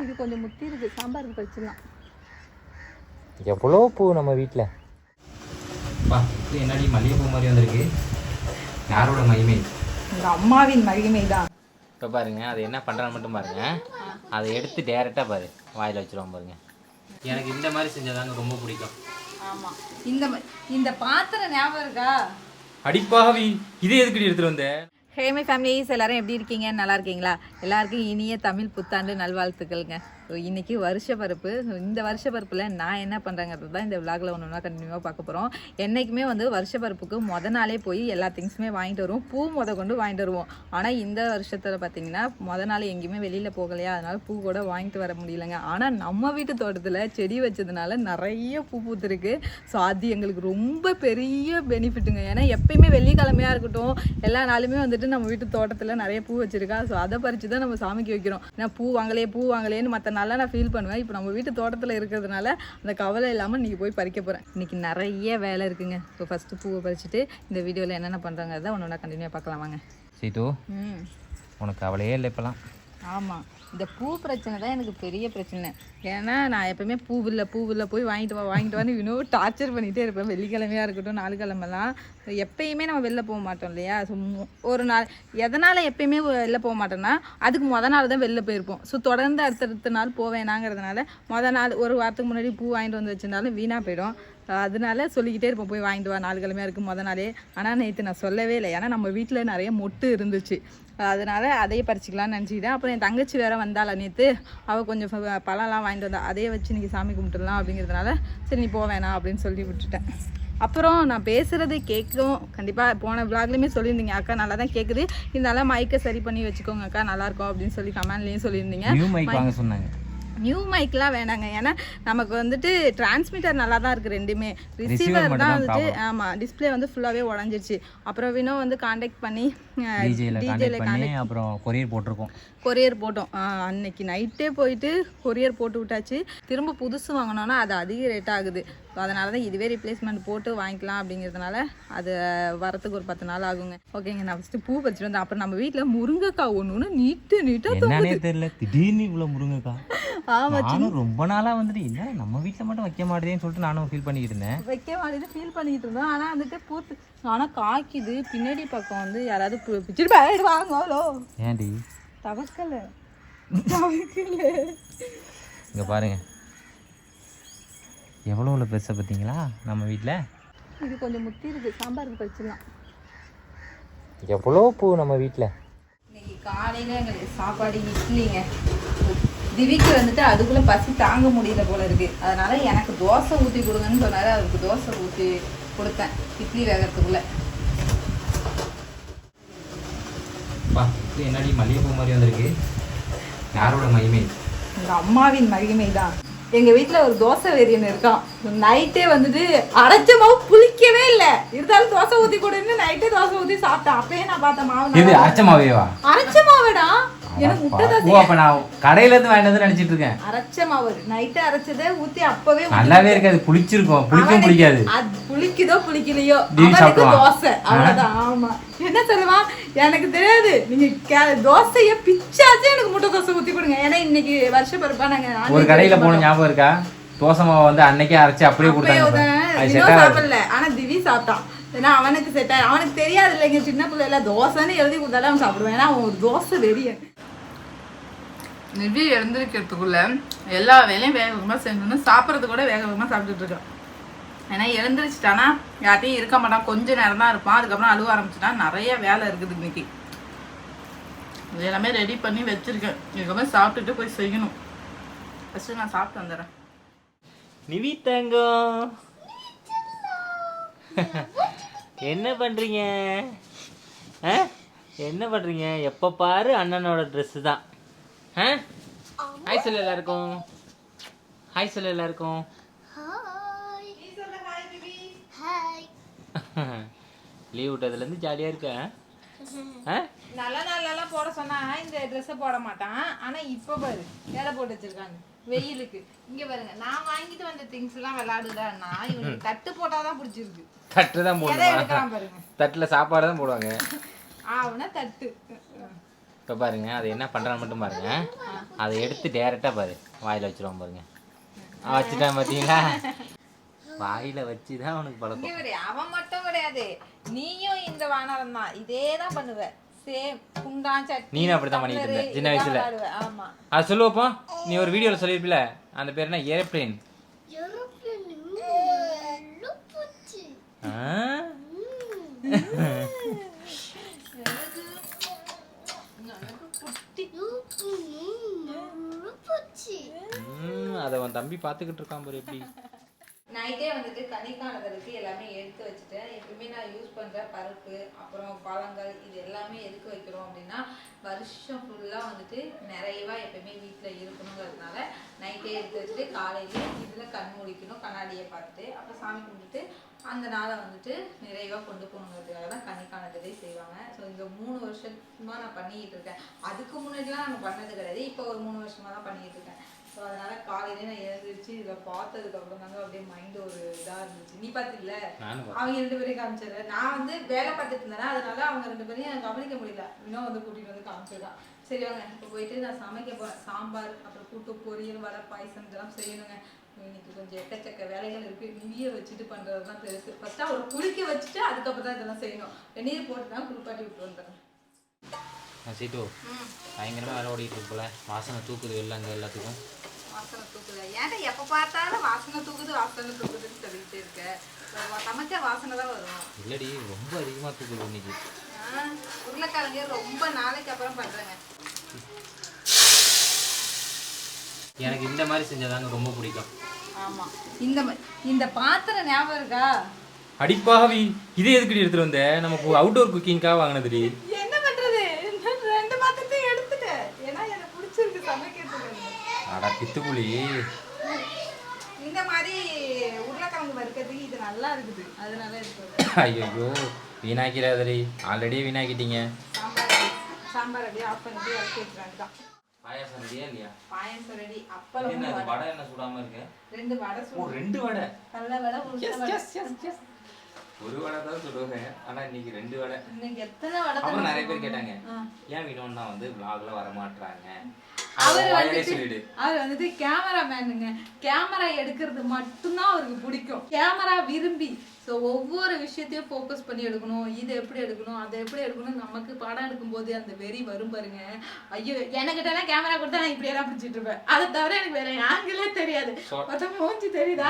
இது கொஞ்சம் முத்தி இருக்கு, சாம்பாருக்கு பறிச்சிடலாம். எவ்வளோ பூ நம்ம வீட்டில். என்னடி மல்லிகைப்பூ மாதிரி வந்திருக்கு. யாரோட மகிமை? எங்கள் அம்மாவின் மகிமை தான். இப்போ பாருங்க அது என்ன பண்ணுறான்னு மட்டும் பாருங்க. அதை எடுத்து டேரெக்டாக பாரு வாயில் வச்சுருவோம் பாருங்க. எனக்கு இந்த மாதிரி செஞ்சதாங்க ரொம்ப பிடிக்கும். ஆமாம், இந்த பாத்திரம் ஞாபகம் இருக்கா? அடிப்பாவி, இதே எதுக்கு எடுத்துகிட்டு வந்தேன்? ஹே மை ஃபேமிலிஸ், எல்லாரும் எப்படி இருக்கீங்க? நல்லா இருக்கீங்களா? எல்லாருக்கும் இனிய தமிழ் புத்தாண்டு நல்வாழ்த்துக்கள்ங்க. ஸோ இன்றைக்கி வருஷ பருப்பு. ஸோ இந்த வருஷ பருப்பில் நான் என்ன பண்ணுறேங்கிறது தான் இந்த விளாகில் ஒன்று ஒன்றா கண்டினியூவாக பார்க்க போகிறோம். என்றைக்குமே வந்து வருஷ பருப்புக்கு நாளே போய் எல்லா திங்ஸுமே வாங்கிட்டு வருவோம், பூ கொண்டு வாங்கிட்டு வருவோம். ஆனால் இந்த வருஷத்தில் பார்த்திங்கன்னா நாள் எங்கேயுமே வெளியில் போகலையா, அதனால் பூ கூட வாங்கிட்டு வர முடியலைங்க. ஆனால் நம்ம வீட்டு தோட்டத்தில் செடி வச்சதுனால நிறைய பூ பூத்துருக்கு. ஸோ அது எங்களுக்கு ரொம்ப பெரிய பெனிஃபிட்டுங்க. ஏன்னா எப்பயுமே வெள்ளிக்கிழமையாக இருக்கட்டும், எல்லா நாளுமே வந்துட்டு நம்ம வீட்டு தோட்டத்தில் நிறைய பூ வச்சுருக்கா. ஸோ அதை பறித்து தான் நம்ம சாமிக்கு வைக்கிறோம். ஏன்னா பூ வாங்கலேன்னு மற்ற நல்லா நான் ஃபீல் பண்ணுவேன். இப்போ நம்ம வீட்டு தோட்டத்தில் இருக்கிறதுனால அந்த கவலை இல்லாமல் இன்றைக்கி போய் பறிக்க போகிறேன். இன்றைக்கி நிறைய வேலை இருக்குங்க. ஸோ ஃபஸ்ட்டு பூவை பறிச்சுட்டு இந்த வீடியோவில் என்னென்ன பண்ணுறாங்கிறத ஒன்று ஒன்றா கண்டினியூவாக பார்க்கலாம் வாங்க. சீத்து, உனக்கு கவலையே இல்லை இப்போலாம்? ஆமாம், இந்த பூ பிரச்சனை தான் எனக்கு பெரிய பிரச்சனை. ஏன்னா நான் எப்போயுமே பூவில் போய் வாங்கிட்டு வான்னு இன்னும் டார்ச்சர் பண்ணிகிட்டே இருப்பேன். வெள்ளிக்கிழமையாக இருக்கட்டும், நாளுக்கிழமெல்லாம் எப்பயுமே நம்ம வெளில போக மாட்டோம் இல்லையா. ஸோ ஒரு நாள் எதனால் எப்பயுமே வெளில போக மாட்டோம்னா அதுக்கு நாள் தான் வெளில போயிருப்போம். ஸோ தொடர்ந்து அடுத்தடுத்த நாள் போவேனாங்கிறதுனால நாள் ஒரு வாரத்துக்கு முன்னாடி பூ வாங்கிட்டு வந்து வச்சிருந்தாலும் வீணாக போயிடும். அதனால சொல்லிக்கிட்டே இருப்போம், போய் வாங்கிட்டு வா, நாளுக்கிழமையாக இருக்குது நாளே. ஆனால் நேற்று நான் சொல்லவே இல்லை, ஏன்னா நம்ம வீட்டில் நிறைய மொட்டு இருந்துச்சு. அதனால் அதையே பறிச்சிக்கலாம்னு நினச்சிக்கிட்டேன். அப்புறம் என் தங்கச்சி வேறு வந்தாள் நேற்று, அவள் கொஞ்சம் பழம்லாம் வாங்கிட்டு வந்தா, அதையே வச்சு இன்றைக்கி சாமி கும்பிட்டுடலாம் அப்படிங்கிறதுனால சரி நீ போவேணா அப்படின்னு சொல்லி விட்டுட்டேன். அப்புறம் நான் பேசுகிறது கேட்கும், கண்டிப்பாக போன விளாக்லேயுமே சொல்லியிருந்தீங்க, அக்கா நல்லா தான் கேட்குது, இருந்தாலும் மைக்கை சரி பண்ணி வச்சுக்கோங்க அக்கா, நல்லாயிருக்கும் அப்படின்னு சொல்லி கமெண்ட்லேயும் சொல்லியிருந்தீங்க. சொன்னாங்க நியூ மைக்லாம் வேணாங்க, ஏன்னா நமக்கு வந்துட்டு டிரான்ஸ்மிட்டர் நல்லா தான் இருக்குது ரெண்டுமே. ரிசீவர் தான் வந்துட்டு ஆமாம் டிஸ்பிளே வந்து ஃபுல்லாகவே உடஞ்சிருச்சு. அப்புறம் வினோ வந்து காண்டாக்ட் பண்ணி டிஜேல காண்டாக்ட் அப்புறம் கொரியர் போட்டோம். அன்னைக்கு நைட்டே போயிட்டு கொரியர் போட்டு விட்டாச்சு. திரும்ப புதுசு வாங்கினோன்னா அது அதிக ரேட் ஆகுது. அதனால தான் இதுவே ரிப்ளேஸ்மெண்ட் போட்டு வாங்கிக்கலாம் அப்படிங்கிறதுனால அது வரத்துக்கு ஒரு 10 நாள் ஆகுங்க. ஓகேங்க, நான் ஃபஸ்ட்டு பூ வச்சுட்டு வந்தேன். அப்புறம் நம்ம வீட்டில் முருங்கைக்காய் ஒன்று நீட்டாக தெரியல, திடீர்னு இவ்வளோ முருங்கைக்காய். ஆமாம், ரொம்ப நாளாக வந்துட்டு இல்லை நம்ம வீட்டில் மட்டும் வைக்க மாட்டேன்னு சொல்லிட்டு நானும் ஃபீல் பண்ணிக்கிட்டு இருந்தேன். வைக்க மாட்டேன்னு ஃபீல் பண்ணிக்கிட்டு இருந்தோம். ஆனால் வந்துட்டு பூத்து ஆனால் காய்க்குது. பின்னாடி பக்கம் வந்து யாராவது பிடிச்சிட்டு போயிடு வாங்கலோ. ஏன்டி தவக்கல இங்கே பாருங்க எவ்வளோ உள்ள பெருசை பார்த்தீங்களா நம்ம வீட்டில். இது கொஞ்சம் முத்தி இருக்குது, சாம்பாருக்கு பறிச்சிடலாம். எவ்வளோ பூ நம்ம வீட்டில். இன்னைக்கு காலையில் எங்களுக்கு சாப்பாடு இட்லிங்க. திவிக்கு வந்துட்டு அதுக்குள்ளே பசி தாங்க முடியல போல இருக்குது. அதனால் எனக்கு தோசை ஊற்றி கொடுங்கன்னு சொன்னார். அதுக்கு தோசை ஊற்றி கொடுத்தேன் இட்லி வேகிறதுக்குள்ளே. என்னடி மல்லிகைப்பூ மாதிரி வந்திருக்கு. யாரோட மகிமை? எங்கள் அம்மாவின் மகிமை தான். எங்கள் வீட்டில் ஒரு தோசை வெறியன் இருக்கான். நைட்டே வந்துட்டு அரைச்ச மாவு புளிக்கவே இல்லை, இருந்தாலும் தோசை ஊற்றி கொடுன்னு நைட்டே தோசை ஊற்றி சாப்பிட்டேன். அப்பயே நான் பார்த்தேன் மாவு அரைச்ச மாவுடா. எனக்கு முட்டை தோசை அப்ப நான் கடையில இருந்து வாங்கிட்டு நினைச்சிட்டு இருக்கேன். அரைச்ச மாவு நைட்டே அரைச்சதே ஊற்றி அப்பவே நல்லாவே இருக்காது, புளிச்சிருக்கும். பிடிக்காது, அது புளிக்குதோ புளிக்கலையோ அவனுக்கு தோசை அவ்வளோதான். ஆமா, என்ன சொல்லுவான் எனக்கு தெரியாது, நீங்க தோசைய பிச்சாச்சும் எனக்கு முட்டை தோசை ஊற்றி கொடுங்க. ஏன்னா இன்னைக்கு வருஷ பருப்பா நாங்கள் ஒரு கடையில போன ஞாபகம் இருக்கா, தோசை மாவை வந்து அன்னைக்கே அரைச்சி அப்படியே கொடுத்தாங்க. சாப்பிடல, ஆனா திவி சாப்பிட்டான். ஏன்னா அவனுக்கு செட் ஆகும், அவனுக்கு தெரியாது இல்லைங்க, சின்ன பிள்ளைல தோசைன்னு எழுதி கொடுத்தாலும் அவன் சாப்பிடுவேன். ஏன்னா அவன் ஒரு தோசை வெறிய. நிவி எழுந்திருக்கிறதுக்குள்ள எல்லா வேலையும் வேக வேகமாக செஞ்சோன்னு சாப்பிட்றது கூட வேக வேகமாக சாப்பிட்டுட்டு இருக்கான். ஏன்னா எழுந்திரிச்சிட்டானா யார்ட்டையும் இருக்க மாட்டான், கொஞ்சம் நேரம் தான் இருப்பான். அதுக்கப்புறம் அழுவ ஆரம்பிச்சுட்டா. நிறைய வேலை இருக்குது இன்னைக்கு. இது எல்லாமே ரெடி பண்ணி வச்சிருக்கேன். இதுக்கப்புறம் சாப்பிட்டுட்டு போய் செய்யணும். ஃபஸ்ட்டு நான் சாப்பிட்டு வந்துடுறேன். நிவி தங்கம் என்ன பண்ணுறீங்க? என்ன பண்ணுறீங்க? எப்போ பாரு அண்ணனோட ட்ரெஸ்ஸு தான். ஹாய் சொல்லு எல்லாருக்கும். ஹாய் சொல்லு எல்லாருக்கும். லீவ் விட்டதுலேருந்து ஜாலியாக இருக்கேன். நல்ல நாளெல்லாம் போட சொன்னா இந்த ட்ரெஸ்ஸை போட மாட்டான். ஆனால் இப்போ பாரு வேலை போட்டு வச்சிருக்காங்க வெயிலுக்கு. இங்கே பாருங்க, நான் வாங்கிட்டு வந்த திங்ஸ் எல்லாம் விளையாடுதான்னா இவனுக்கு தட்டு போட்டாதான் பிடிச்சிருக்கு. தட்டு தான் போடுவாங்க, பாருங்க. தட்டில் சாப்பாடு தான் போடுவாங்க. ஆவுனா தட்டு இப்போ பாருங்க அதை என்ன பண்ணுறான்னு மட்டும் பாருங்க. அதை எடுத்து டேரெக்டாக பாரு வாயில் வச்சுருவான் பாருங்க. வச்சுட்டான் பார்த்தீங்களா? வாயில் வச்சு தான் அவனுக்கு பழக்கம். அவன் மட்டும் கிடையாது, நீயும் இந்த வானரம் தான் இதே தான் பண்ணுவ. சேம் குண்டான் சட்டி நீனும் அப்படி தான் பண்ணிட்டு இருந்த சின்ன வயசுல. ஆமா அது சொல்லுவப்போ நீ ஒரு வீடியோவில் சொல்லியிருப்பில, அந்த பேர் என்ன? ஏரோப்ளேன். அதை அவன் தம்பி பார்த்துக்கிட்டு இருக்கான் பாரு எப்படி. நைட்டே வந்துட்டு கனிக்கானதற்கு எல்லாமே எடுத்து வச்சுட்டேன். எப்பவுமே நான் யூஸ் பண்ணுற பருப்பு அப்புறம் பழங்கள் இது எல்லாமே எதுக்கு வைக்கிறோம் அப்படின்னா வருஷம் ஃபுல்லாக வந்துட்டு நிறையவா எப்பவுமே வீட்டில் இருக்கணுங்கிறதுனால நைட்டே எடுத்து வச்சுட்டு காலையிலே இதில் கண் முடிக்கணும், கண்ணாடியை பார்த்துட்டு அப்புறம் சாமி கும்பிட்டுட்டு அந்த நாளை வந்துட்டு நிறைவாக கொண்டு போகணுங்கிறதுக்காக தான் கனிக்கானதே செய்வாங்க. ஸோ இந்த 3 வருஷமா நான் பண்ணிக்கிட்டு இருக்கேன். அதுக்கு முன்னாடிலாம் நான் பண்ணது கிடையாது, இப்போ ஒரு 3 வருஷமாக தான் பண்ணிக்கிட்டு இருக்கேன். ஸோ அதனால காலையிலே நான் எழுந்திரிச்சு இதில் பார்த்ததுக்கப்புறம் தாங்க அப்படியே மைண்டு ஒரு இதாக இருந்துச்சு. நீ பார்த்தில்ல, அவங்க 2 பேரையும் காமிச்சிடுற. நான் வந்து வேலை பார்த்துட்டு இருந்தேன்னா அதனால அவங்க 2 பேரையும் கவனிக்க முடியல. இன்னும் வந்து கூட்டிகிட்டு வந்து காமிச்சிருக்கான். சரி வாங்க இப்போ போயிட்டு நான் சமைக்க போகிறேன். சாம்பார் அப்புறம் கூட்டு பொரியல் வடை பாயசம் இதெல்லாம் செய்யணுங்க. இன்னைக்கு கொஞ்சம் எக்கச்சக்க வேலைகள் இருக்குது. நிவியை வச்சுட்டு பண்ணுறது தான் பெருசு. ஃபஸ்ட்டாக ஒரு குளிக்க வச்சுட்டு அதுக்கப்புறம் தான் இதெல்லாம் செய்யணும். வெந்நீர் போட்டு தான் குளிப்பாட்டி விட்டு வந்துடுறேன். சீட்டு பயங்கரமாக வேலை ஓடிட்டு இருக்கு போல. வாசனை தூக்குது வெளில அங்கே எல்லாத்துக்கும். வாசனை தூக்குது ஏன்டா எப்போ பார்த்தாலும் வாசனை தூக்குதுன்னு சொல்லிக்கிட்டே இருக்க. சமைச்சா வாசனை தான் வரும். இல்லடி ரொம்ப அதிகமாக தூக்குது இன்னைக்கு. உருளைக்கிழங்கு ரொம்ப நாளைக்கு அப்புறம் பண்ணுறேங்க. எனக்கு இந்த மாதிரி செஞ்சதாங்க ரொம்ப பிடிக்கும். ஆமாம், இந்த பாத்திரம் ஞாபகம் இருக்கா? அடிப்பாவி, இதே எதுக்கடி எடுத்துட்டு வந்த? நமக்கு அவுட்டோர் குக்கிங்காக வாங்கினதுடி. என்ன பண்றது, 2 பாத்திரத்தையும் எடுத்துட்டேன். ஏன்னா எனக்கு பிடிச்சிருக்கு சமைக்கிறதுக்கு. அடா பித்துப்புளி, இந்த மாதிரி உருளைக்கிழங்கு வறுக்கிறதுக்கு இது நல்லா இருக்குது, அதனால எடுத்து. ஐயோ வீணாக்கிறாதடி, ஆல்ரெடி வீணாக்கிட்டீங்க. சாம்பார் அப்படியே ஆஃப் பண்ணிட்டு இறக்கி வச்சுறாங்க தான். பாயாசம் ரெடியா இல்லையா? பாயாசம் ரெடி. அப்பளம் என்ன வடை என்ன சுடாம இருக்கு? 2 வடை சுடு. 2 வடை. நல்ல வடை, உளுந்த வடை. எஸ். ஒரு வடை தான் சுடுவேன், ஆனா இன்னைக்கு 2 வடை. இன்னைக்கு எத்தனை வடை? அப்புறம் நிறைய பேர் கேட்டாங்க ஏன் வினோன்னா வந்து vlogல வர மாட்டறாங்க. அவர் வந்துட்டு கேமராமேனுங்க. கேமரா எடுக்கிறது மட்டும்தான் அவருக்கு பிடிக்கும். கேமரா விரும்பி ஸோ ஒவ்வொரு விஷயத்தையும் ஃபோக்கஸ் பண்ணி எடுக்கணும். இது எப்படி எடுக்கணும், அதை எப்படி எடுக்கணும். நமக்கு படம் எடுக்கும்போது அந்த வெறி வரும் பாருங்க. ஐயோ, எனக்கிட்டலாம் கேமரா கொடுத்தா நான் இப்படியெல்லாம் பிடிச்சிட்டு இருப்பேன். அதை தவிர எனக்கு வேற ஆங்கிலே தெரியாது. மூஞ்சி தெரியுதா?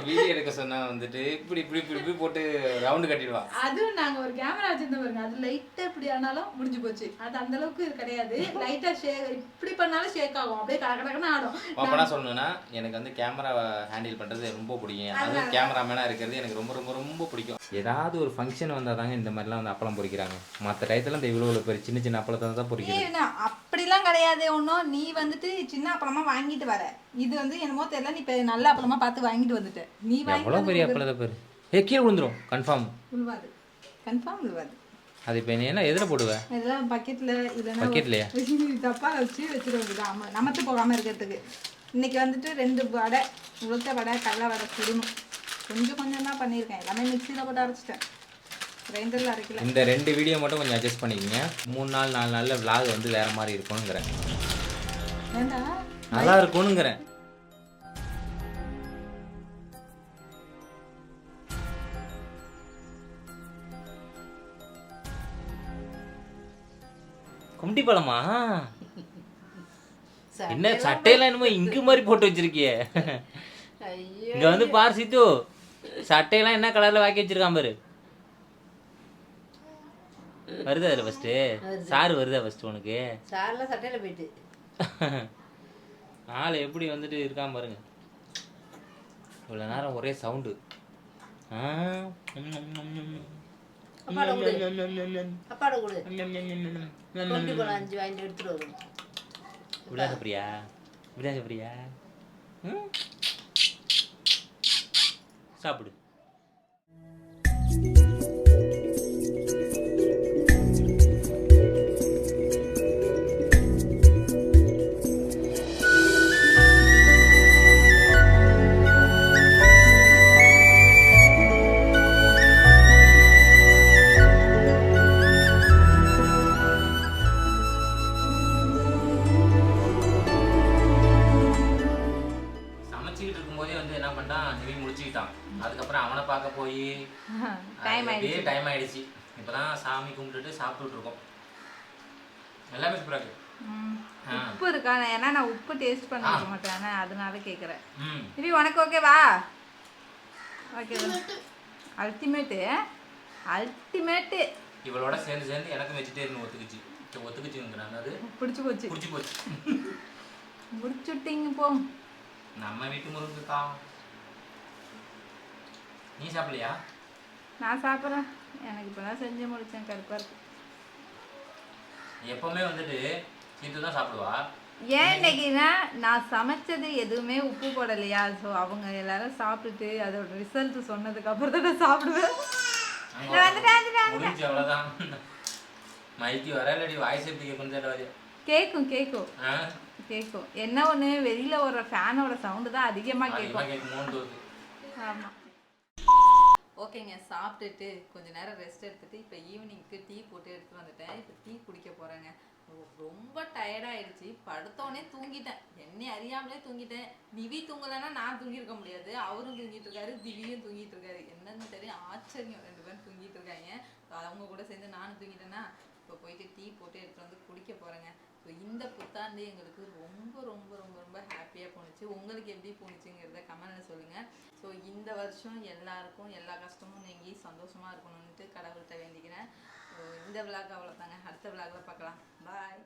வீடியோ எடுக்க சொன்னா வந்துட்டு இப்படி இப்படி இப்படி போட்டு ரவுண்ட் கட்டிடுவா. அதுவும் நாங்க ஒரு கேமரா வச்சிருந்தோம் பாருங்க, அது லைட்டா இப்படி ஆனாலும் முடிஞ்சு போச்சு. அது அந்த அளவுக்கு கிடையாது. லைட்டா ஷேக் இப்படி பண்ணாலும் ஷேக் ஆகும், அப்படியே கடகடன்னு ஆடும். அப்பனா சொல்லணும்னா எனக்கு வந்து கேமரா ஹேண்டில் பண்றது ரொம்ப பிடிக்கும். அது கேமராமேனா இருக்கிறது எனக்கு ரொம்ப ரொம்ப ரொம்ப பிடிக்கும். ஏதாவது ஒரு ஃபங்க்ஷன் வந்தால் தாங்க இந்த மாதிரிலாம் வந்து அப்பளம் பொரிக்கிறாங்க. மற்ற டயத்துல இந்த இவ்வளோ பெரிய சின்ன சின்ன அப்பளத்தை தான் பொரிக்கிறாங்க. அப்படிலாம் கிடையாது ஒன்றும். நீ வந்துட்டு சின்ன அப்பளமா வாங்கிட்டு வர, இது வந்து என்னமோ தெரியல, நீ நல்ல அப்பளமா பார்த்து வாங்கிட்டு வந்துட்ட. நீ எவ்வளோ பெரிய அப்பளத்தை பேர் கீழே விழுந்துரும். கன்ஃபார்ம் விழுவாது. அது இப்போ என்ன எதில் போடுவேன்? இதெல்லாம் பக்கெட்டில், இதெல்லாம் பக்கெட்லையா தப்பாக வச்சு வச்சுருவது. ஆமாம், நமத்து போகாமல் இருக்கிறதுக்கு. இன்னைக்கு வந்துட்டு 2 வடை, உளுத்த வடை, கடலை வடை சுடணும். கொஞ்சம் தான் பண்ணியிருக்கேன். எல்லாமே மிக்சியில் போட்டு அரைச்சிட்டேன், கிரைண்டரில் அரைக்கல. இந்த 2 வீடியோ மட்டும் கொஞ்சம் அட்ஜஸ்ட் பண்ணிக்கோங்க. 3 நாள் 4 நாளில் விளாக் வந்து வேறு மாதிரி இருக்கணுங்கிறேன். ஏண்டா நல்லா இருக்கணுங்கிறேன். கும்டி பழமா? என்ன சட்டையெல்லாம் என்னமோ இங்கு மாதிரி போட்டு வச்சிருக்கிய. இங்க வந்து பார் சித்து, சட்டையெல்லாம் என்ன கலர்ல வாக்கி வச்சிருக்கான் பாரு. வருதா அதுல ஃபர்ஸ்ட் சாரு வருதா ஃபர்ஸ்ட் உனக்கு? சார்ல சட்டையில போயிட்டு ஆளு எப்படி வந்துட்டு இருக்கான் பாருங்க. இவ்வளவு நேரம் ஒரே சவுண்டு. அப்பாட கொடு 5 வாங்கி எடுத்துட்டு வரும். விடாசப்பிரியா விடாசப்பிரியா சாப்பிடு. தூங்கிட்டான். அதுக்கப்புறம் அவனை பார்க்க போய் டைம் ஆயிடுச்சு. இப்பதான் சாமி கும்பிட்டுட்டு சாப்பிட்டுட்டு இருக்கோம். எல்லாமே சூப்பரா இருக்கு. உப்பு இருக்கா? ஏன்னா நான் உப்பு டேஸ்ட் பண்ண மாட்டேன், அதனால கேட்குறேன். இது உனக்கு ஓகேவா? Okay, ultimate ultimate. இவளோட சேர்ந்து எனக்கும் வெஜிடேரியன் ஒத்துக்குச்சுங்கிறாங்க. அது பிடிச்சி போச்சு முடிச்சுட்டிங்க போ. நம்ம வீட்டு முருங்கக்கா. நீ சாப்பிடலையா? நான் சாப்பிட்றேன். எனக்கு இப்போ தான் செஞ்சு முடித்தேன். கருப்பாக இருக்கு. எப்பவுமே வந்துட்டு சீத்து தான் சாப்பிடுவா. ஏன் இன்னைக்குன்னா நான் சமைச்சது எதுவுமே உப்பு போடலையா, ஸோ அவங்க எல்லாரும் சாப்பிட்டுட்டு அதோட ரிசல்ட் சொன்னதுக்கு அப்புறம் தான் நான் சாப்பிடுவேன். அவ்வளோதான். மைக்கு வர இல்லாடி வாய்ஸ் எப்படி கேட்கும் என்ன ஒன்று, வெளியில் ஒரு ஃபேனோட சவுண்டு தான் அதிகமாக கேட்கும். ஆமாம். ஓகேங்க, சாப்பிட்டுட்டு கொஞ்சம் நேரம் ரெஸ்ட் எடுத்துட்டு இப்போ ஈவினிங்க்கு டீ போட்டு எடுத்துகிட்டு வந்துட்டேன். இப்போ டீ குடிக்க போகிறேங்க. ரொம்ப டயர்டாயிடுச்சு. படுத்தோடனே தூங்கிட்டேன். என்னை அறியாமலே தூங்கிட்டேன். திவி தூங்கலைன்னா நான் தூங்கியிருக்க முடியாது. அவரும் தூங்கிட்டு இருக்காரு, திவியும் தூங்கிட்டு இருக்காரு. என்னன்னு தெரியும், ஆச்சரியம். 2 பேரும் தூங்கிட்டு இருக்காங்க. அவங்க கூட சேர்ந்து நானும் தூங்கிட்டேன்னா இப்போ போயிட்டு டீ போட்டு எடுத்துகிட்டு வந்து குடிக்க போகிறேங்க. ஸோ இந்த புத்தாண்டு எங்களுக்கு ரொம்ப ரொம்ப ரொம்ப ரொம்ப ஹாப்பியாக போணுச்சு. உங்களுக்கு எப்படி போணுச்சுங்கிறத கமெண்ட்டில் சொல்லுங்கள். ஸோ இந்த வருஷம் எல்லாருக்கும் எல்லா கஷ்டமும் நீங்கி சந்தோஷமாக இருக்கணும்னுட்டு கடவுள்கிட்ட வேண்டிக்கிறேன். ஸோ இந்த விளாக் அவ்வளோதாங்க. அடுத்த விளாகில் பார்க்கலாம். பாய்.